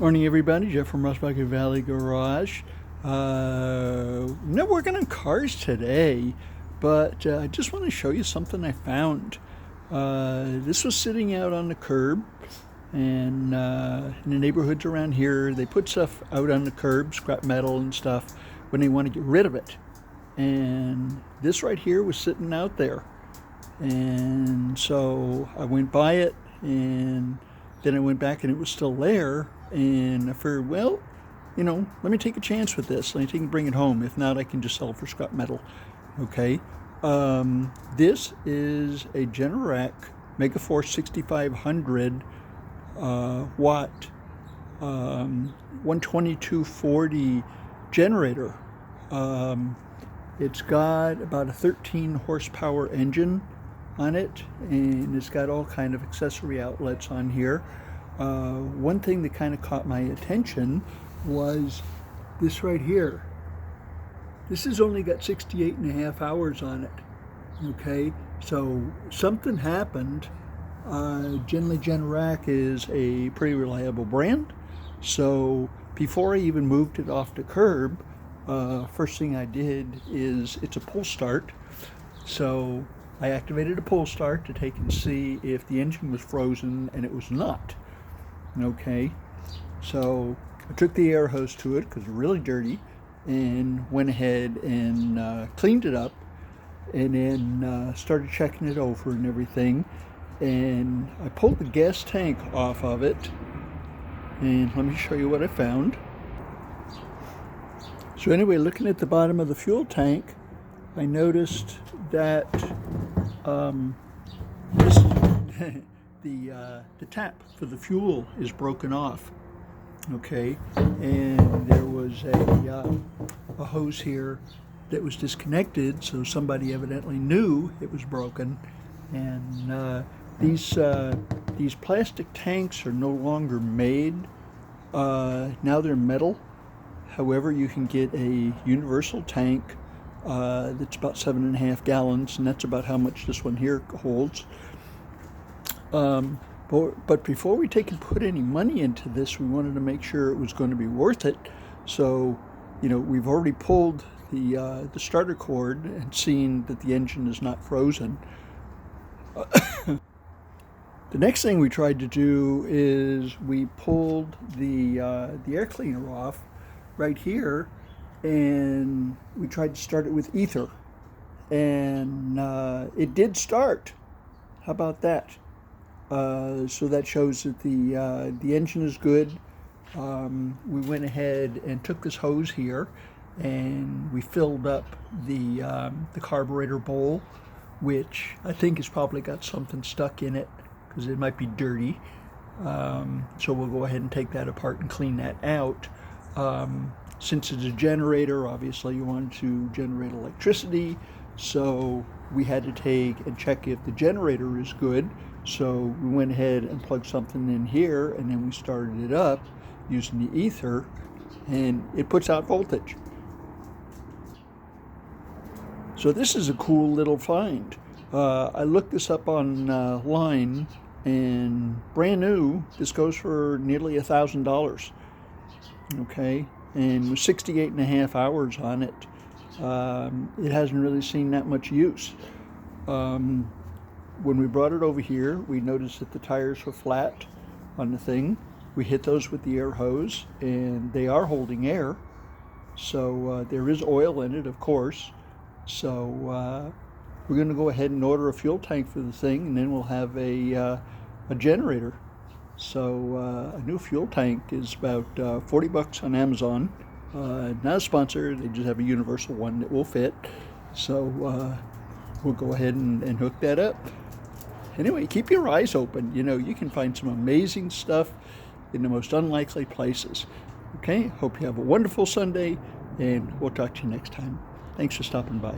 Morning, everybody. Jeff from Rossbucket Valley Garage. Not working on cars today, but I just want to show you something I found. This was sitting out on the curb, and in the neighborhoods around here, they put stuff out on the curb, scrap metal and stuff, when they want to get rid of it. And this right here was sitting out there. And so I went by it, and then I went back and it was still there. And I figured, well, let me take a chance with this. Let me take and bring it home. If not, I can just sell it for scrap metal. Okay. This is a Generac Megaforce 6500 watt 12240 generator. It's got about a 13 horsepower engine on it, and it's got all kind of accessory outlets on here. One thing that kind of caught my attention was this right here. This has only got 68 and a half hours on it. Okay, so something happened. Generally Generac is a pretty reliable brand, so before I even moved it off the curb, first thing I did is, it's a pull start, so I activated a pull start to take and see if the engine was frozen, and it was not. Okay, so I took the air hose to it because it's really dirty, and went ahead and cleaned it up, and then started checking it over and everything. And I pulled the gas tank off of it, and let me show you what I found. So anyway, looking at the bottom of the fuel tank, I noticed that this the tap for the fuel is broken off. Okay, and there was a hose here that was disconnected, so somebody evidently knew it was broken. And these plastic tanks are no longer made. Now they're metal. However, you can get a universal tank that's about 7.5 gallons, and that's about how much this one here holds. But before we take and put any money into this, we wanted to make sure it was going to be worth it. So, we've already pulled the starter cord and seen that the engine is not frozen. The next thing we tried to do is we pulled the air cleaner off right here, and we tried to start it with ether, and it did start. How about that? So that shows that the engine is good. We went ahead and took this hose here, and we filled up the carburetor bowl, which I think has probably got something stuck in it because it might be dirty. So we'll go ahead and take that apart and clean that out. Since it's a generator, obviously you want to generate electricity, so we had to take and check if the generator is good. So we went ahead and plugged something in here, and then we started it up using the ether, and it puts out voltage. So this is a cool little find. I looked this up online, and brand new, this goes for nearly $1,000. Okay, and with 68 and a half hours on it, it hasn't really seen that much use. When we brought it over here, we noticed that the tires were flat on the thing. We hit those with the air hose, and they are holding air. So there is oil in it, of course. So we're going to go ahead and order a fuel tank for the thing, and then we'll have a generator. So a new fuel tank is about 40 bucks on Amazon. Not a sponsor, they just have a universal one that will fit. So we'll go ahead and hook that up. Anyway, keep your eyes open. You can find some amazing stuff in the most unlikely places. Okay, hope you have a wonderful Sunday, and we'll talk to you next time. Thanks for stopping by.